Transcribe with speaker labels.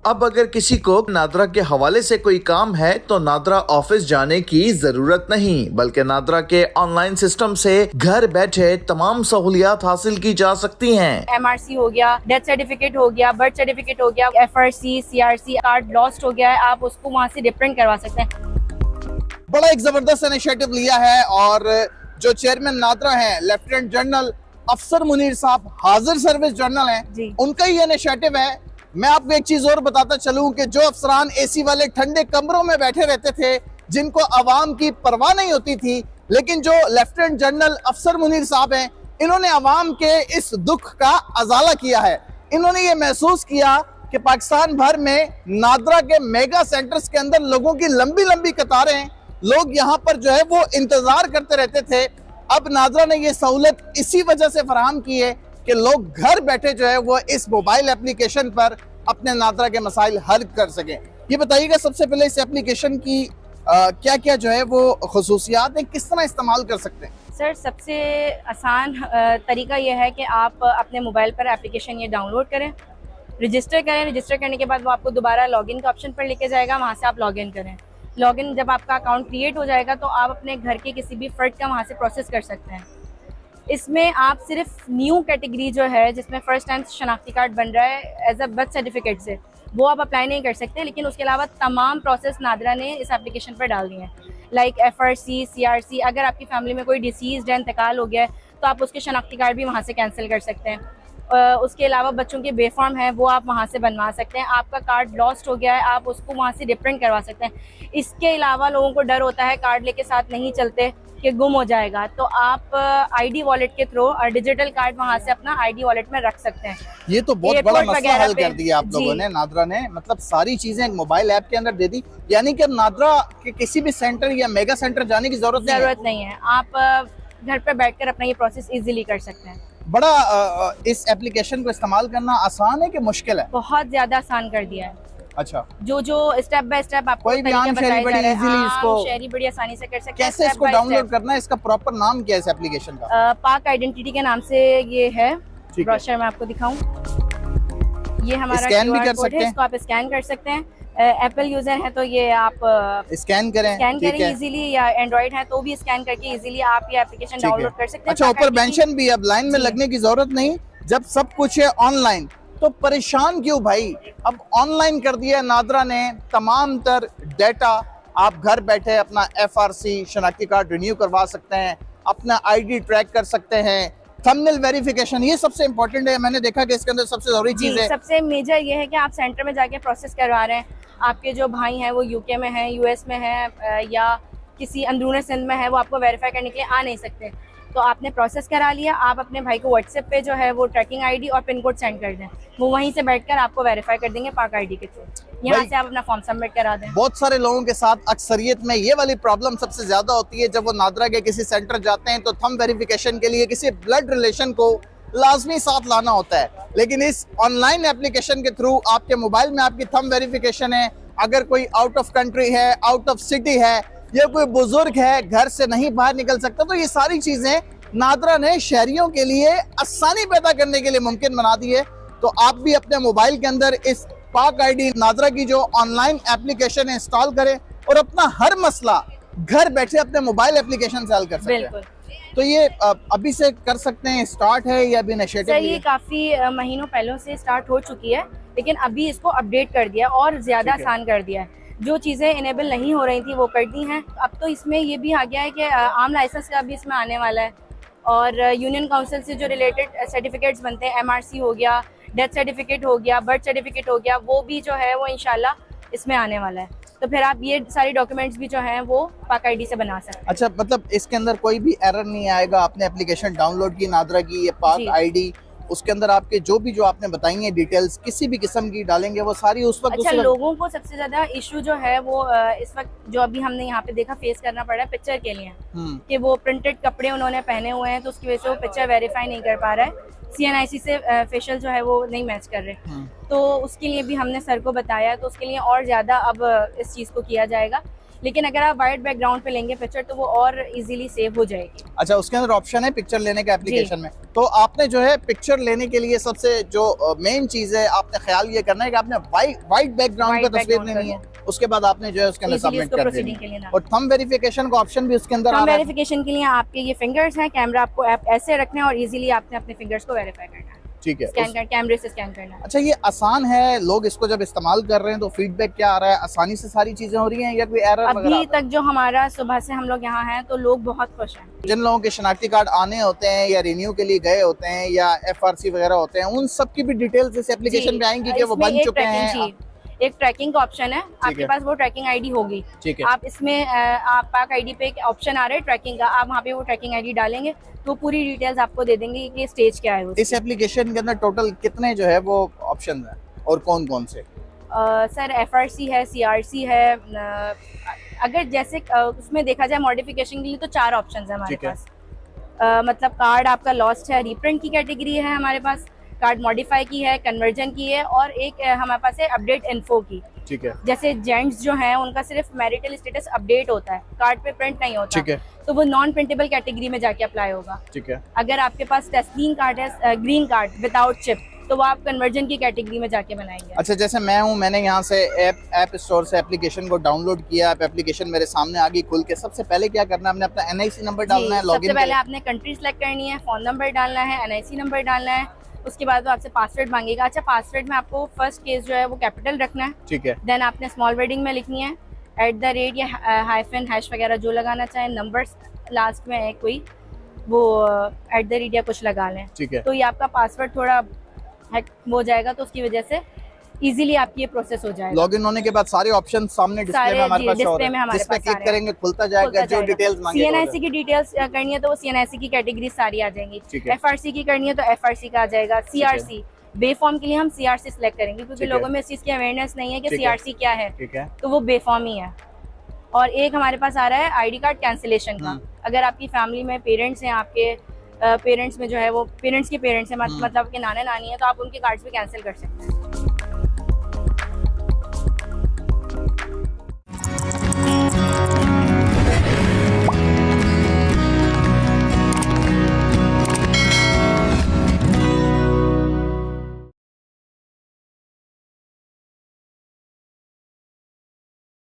Speaker 1: अब अगर किसी को नादरा के हवाले से कोई काम है तो नादरा ऑफिस जाने की जरूरत नहीं, बल्कि नादरा के ऑनलाइन सिस्टम से घर बैठे तमाम सहूलियात हासिल की जा सकती हैं।
Speaker 2: MRC हो गया, डेथ सर्टिफिकेट हो गया, बर्थ सर्टिफिकेट हो गया, FRC, CRC कार्ड लॉस्ट हो गया है, आप उसको वहाँ से रिप्रिंट करवा सकते हैं।
Speaker 3: बड़ा एक जबरदस्त इनिशिएटिव लिया है और जो चेयरमैन नादरा हैं लेफ्टिनेंट जनरल अफसर मुनीर साहब, हाजिर सर्विस जनरल हैं, उनका ही इनिशिएटिव है। मैं आपको एक चीज और बताता चलूं कि जो अफसरान एसी वाले ठंडे कमरों में बैठे रहते थे, जिनको आवाम की परवाह नहीं होती थी, लेकिन जो लेफ्टिनेंट जनरल अफसर मुनीर साहब हैं, इन्होंने आवाम के इस दुख का अजाला किया है। इन्होंने ये महसूस किया कि पाकिस्तान भर में नादरा के मेगा सेंटर्स के अंदर लोगों की लंबी लंबी कतारें हैं, लोग यहाँ पर जो है वो इंतजार करते रहते थे। अब नादरा ने ये सहूलत इसी वजह से फराहम की है कि लोग घर बैठे जो है वो इस मोबाइल एप्लीकेशन पर अपने नादरा के मसाइल हल कर सकें। ये बताइएगा सबसे पहले इस एप्लीकेशन की क्या क्या जो है वो खुसूसियात हैं, किस तरह इस्तेमाल कर सकते हैं?
Speaker 2: सर, सबसे आसान तरीका यह है कि आप अपने मोबाइल पर एप्लीकेशन ये डाउनलोड करें, रजिस्टर करें। रजिस्टर करने के बाद वो आपको दोबारा लॉगिन का ऑप्शन पर लेके जाएगा, वहाँ से आप लॉगिन करें। लॉगिन जब आपका अकाउंट क्रिएट हो जाएगा तो आप अपने घर के किसी भी फर्द का वहाँ से प्रोसेस कर सकते हैं। इसमें आप सिर्फ न्यू कैटेगरी जो है जिसमें फर्स्ट टाइम शनाख्ती कार्ड बन रहा है एज अ बर्थ सर्टिफिकेट से, वो आप अप्लाई नहीं कर सकते, लेकिन उसके अलावा तमाम प्रोसेस नादरा ने इस एप्लीकेशन पर डाल दिए हैं। लाइक FRC, CRC, अगर आपकी फैमिली में कोई डिसीज़ है, इंतकाल हो गया है, तो आप उसके शनाख्ती कार्ड भी वहाँ से कैंसिल कर सकते हैं। उसके अलावा बच्चों के बेफॉर्म हैं वो आप वहाँ से बनवा सकते हैं। आपका कार्ड लॉस्ट हो गया है, आप उसको वहाँ से रिप्रिंट करवा सकते हैं। इसके अलावा लोगों को डर होता है कार्ड लेके साथ नहीं चलते कि गुम हो जाएगा, तो आप ID वॉलेट के थ्रू और डिजिटल कार्ड वहाँ से अपना ID वॉलेट में रख सकते हैं।
Speaker 3: ये तो बहुत बड़ा मसला हल कर दिया आप लोगों ने, नादरा ने, मतलब सारी चीजें एक मोबाइल ऐप के अंदर दे दी। यानी कि नादरा के किसी भी सेंटर या मेगा सेंटर जाने की जरूरत नहीं है।
Speaker 2: आप घर पर बैठकर अपना ये प्रोसेस इजीली कर सकते हैं।
Speaker 3: बड़ा इस एप्लीकेशन को इस्तेमाल करना आसान है कि मुश्किल है?
Speaker 2: बहुत ज्यादा आसान कर दिया है।
Speaker 3: अच्छा,
Speaker 2: जो स्टेप बाय स्टेप आपको
Speaker 3: कोई भी आम शहरी बड़ी इजीली इसको
Speaker 2: शहरी बड़ी आसानी से कर सकते हैं।
Speaker 3: कैसे इसको डाउनलोड करना है? इसका प्रॉपर नाम क्या है इस एप्लीकेशन का?
Speaker 2: पाक आइडेंटिटी के नाम से ये है। ब्रोशर में आपको दिखाऊं, ये हमारा
Speaker 3: स्कैन भी कर सकते हैं,
Speaker 2: इसको आप स्कैन कर सकते हैं। एप्पल यूजर है तो ये आप
Speaker 3: स्कैन करें
Speaker 2: इजीली, या एंड्रॉइड है तो भी स्कैन करके इजीली आप ये एप्लीकेशन डाउनलोड कर सकते हैं।
Speaker 3: अच्छा, ऊपर मेंशन भी, अब लाइन में लगने की जरूरत नहीं, जब सब कुछ है ऑनलाइन तो परेशान क्यों भाई? अब ऑनलाइन कर दिया नादरा ने तमाम तर डेटा। आप घर बैठे अपना FRC शनाख्ती कार्ड रिन्यू करवा सकते हैं, अपना ID ट्रैक कर सकते हैं, थंबनेल वेरिफिकेशन, ये सबसे इम्पोर्टेंट है। मैंने देखा कि इसके अंदर सबसे जरूरी चीज है,
Speaker 2: सबसे मेजर ये है कि आप सेंटर में जाके प्रोसेस करवा रहे हैं। आपके जो भाई हैं वो UK में हैं, US में हैं, या किसी अंदरूनी सिंध में है, वो आपको वेरीफाई करने के लिए आ नहीं सकते, तो आपने प्रोसेस करा लिया। आप अपने भाई को WhatsApp पे जो है वो ट्रैकिंग ID और पिन कोड सेंड कर दें, वो वहीं से बैठकर आपको वेरीफाई कर देंगे पाक ID के थ्रू। यहाँ से आप अपना फॉर्म सबमिट करा दें।
Speaker 3: बहुत सारे लोगों के साथ अक्सरियत में ये वाली प्रॉब्लम सबसे ज्यादा होती है, जब वो नादरा के किसी सेंटर जाते हैं तो थंब वेरिफिकेशन के लिए किसी ब्लड रिलेशन को लाजमी साथ लाना होता है, लेकिन इस ऑनलाइन एप्लीकेशन के थ्रू आपके मोबाइल में आपकी थंब वेरिफिकेशन है। अगर कोई आउट ऑफ कंट्री है, आउट ऑफ सिटी है, या कोई बुजुर्ग है घर से नहीं बाहर निकल सकता, तो ये सारी चीजें नादरा ने शहरियों के लिए आसानी पैदा करने के लिए मुमकिन बना दी है। तो आप भी अपने मोबाइल के अंदर इस पाक ID नादरा की जो ऑनलाइन एप्लीकेशन है इंस्टॉल करें और अपना हर मसला घर बैठे अपने मोबाइल एप्लीकेशन से हल कर सकते हैं। तो ये अभी से कर सकते हैं, स्टार्ट है या अभी इनिशिएटिव?
Speaker 2: ये काफी महीनों पहले से स्टार्ट हो चुकी है, लेकिन अभी इसको अपडेट कर दिया और ज्यादा आसान कर दिया है। जो चीजें इनेबल नहीं हो रही थी वो कर दी हैं। अब तो इसमें ये भी आ गया है कि आम लाइसेंस का भी इसमें आने वाला है, और यूनियन काउंसिल से जो रिलेटेड सर्टिफिकेट्स बनते हैं, MRC हो गया, डेथ सर्टिफिकेट हो गया, बर्थ सर्टिफिकेट हो गया, वो भी जो है वो इंशाल्लाह इसमें आने वाला है। तो फिर आप ये सारी डॉक्यूमेंट्स भी जो हैं वो पाक ID से बना सकते हैं।
Speaker 3: अच्छा, मतलब इसके अंदर कोई भी एरर नहीं आएगा? आपने एप्लीकेशन डाउनलोड की नादरा की, ये पाक ID, उसके अंदर आपके जो आपने बताई है डिटेल्स किसी भी किस्म की डालेंगे वो सारी उस वक्त।
Speaker 2: अच्छा, लोगों को सबसे ज्यादा इशू जो है वो इस वक्त जो अभी हमने यहाँ पे देखा फेस करना पड़ रहा है पिक्चर के लिए, कि वो प्रिंटेड कपड़े उन्होंने पहने हुए हैं तो उसकी वजह से वो पिक्चर वेरीफाई नहीं कर पा रहा है, CNIC से फेशियल जो है वो नहीं मैच कर रहे। तो उसके लिए भी हमने सर को बताया, तो उसके लिए और ज्यादा अब इस चीज को किया जाएगा। लेकिन अगर आप वाइट बैकग्राउंड पे लेंगे पिक्चर तो वो और इजीली सेव हो जाएगी।
Speaker 3: अच्छा, उसके अंदर ऑप्शन है पिक्चर लेने का एप्लीकेशन में। तो आपने जो है पिक्चर लेने के लिए सबसे जो मेन चीज है, आपने ख्याल ये करना है कि आपने वाइट बैकग्राउंड पे तस्वीर लेनी है, उसके बाद आपने जो है उसके अंदर सबमिट कर देनी है। और थंब वेरिफिकेशन का ऑप्शन भी उसके अंदर आ रहा है।
Speaker 2: थंब वेरिफिकेशन के लिए आपके ये फिंगर्स हैं, कैमरा आपको ऐसे रखना है और इजीली आपने अपने फिंगर्स को वेरीफाई करना है।
Speaker 3: ठीक है,
Speaker 2: स्कैन कर, कैमरे से स्कैन करना है।
Speaker 3: अच्छा, ये आसान है, लोग इसको जब इस्तेमाल कर रहे हैं तो फीडबैक क्या आ रहा है? आसानी से सारी चीजें हो रही हैं या कोई एरर वगैरह?
Speaker 2: अभी तक जो हमारा सुबह से हम लोग यहाँ हैं तो लोग बहुत खुश हैं।
Speaker 3: जिन लोगों के शनाख्ती कार्ड आने होते हैं या रिन्यू के लिए गए होते हैं या FRC वगैरह होते हैं, उन सब की भी डिटेल्स इस एप्लीकेशन पे आएंगी कि वो बन चुके हैं?
Speaker 2: एक ट्रैकिंग का ऑप्शन है, आपके पास वो ट्रैकिंग आईडी होगी।
Speaker 3: ठीक है।
Speaker 2: आप इसमें आप पाक आईडी पे एक ऑप्शन आ रहा है ट्रैकिंग का, आप वहाँ पे वो ट्रैकिंग आईडी डालेंगे तो पूरी डिटेल्स आपको दे देंगे कि स्टेज क्या है।
Speaker 3: इस एप्लीकेशन के अंदर टोटल कितने जो है वो ऑप्शन हैं और कौन कौन से?
Speaker 2: सर FRC है, CRC है। अगर जैसे उसमें देखा जाए मॉडिफिकेशन के लिए तो 4 ऑप्शन है हमारे पास। मतलब कार्ड आपका लॉस्ट है, रीप्रिंट की कैटेगरी है हमारे पास, कार्ड मॉडिफाई की है, कन्वर्जन की है, और एक हमारे पास है अपडेट इन्फो की।
Speaker 3: ठीक है।
Speaker 2: जैसे जेंट्स जो हैं उनका सिर्फ मैरिटल स्टेटस अपडेट होता है, कार्ड पे प्रिंट नहीं होता।
Speaker 3: ठीक है।
Speaker 2: तो वो नॉन प्रिंटेबल कैटेगरी में जाके अप्लाई होगा। ठीक है। अगर आपके पास तस्लीम कार्ड है, ग्रीन कार्ड विदाउट चिप, तो वो आप कन्वर्जन की कैटेगरी में जाके बनाएंगे।
Speaker 3: अच्छा, जैसे मैं हूँ, मैंने यहाँ से ऐप स्टोर से एप्लीकेशन को डाउनलोड किया, एप्लीकेशन मेरे सामने आ गई खुल के, सबसे पहले क्या करना है? अपने अपना NIC नंबर डालना है, लॉगिन
Speaker 2: सबसे पहले आपने कंट्री सेलेक्ट करनी है, फोन नंबर डालना है, NIC नंबर डालना है, उसके बाद वो आपसे पासवर्ड मांगेगा। अच्छा, पासवर्ड में आपको फर्स्ट केस जो है वो कैपिटल रखना है। ठीक है। देन आपने स्मॉल वर्डिंग में लिखनी है, @ या हाइफन हैश वगैरह जो लगाना चाहें, नंबर्स लास्ट में है कोई, वो @ या कुछ लगा लें। ठीक है। तो ये आपका पासवर्ड थोड़ा हैक हो जाएगा, तो उसकी वजह से इजीली आपकी ये प्रोसेस हो जाएगा।
Speaker 3: लॉगिन होने के बाद सारे ऑप्शन सामने डिस्प्ले में हमारे पास शो हो रहे हैं, जिस पे क्लिक करेंगे खुलता जाएगा, जो डिटेल्स मांगेगा। CNIC की डिटेल्स करनी है तो वो CNIC की कैटेगरी सारी आ जाएंगी। FRC की करनी है तो FRC का आ जाएगा। CRC बेफॉर्म के लिए हम CRC सिलेक्ट करेंगे, क्योंकि लोगों में इस चीज की अवेयरनेस नहीं है कि CRC क्या है, तो वो बेफॉर्म ही है। और एक हमारे पास आ रहा है ID कार्ड कैंसिलेशन का। अगर आपकी फैमिली में पेरेंट्स हैं, आपके पेरेंट्स में जो है वो पेरेंट्स के पेरेंट्स हैं, मतलब के नाना नानी है, तो आप उनके कार्ड्स भी कैंसिल कर सकते हैं।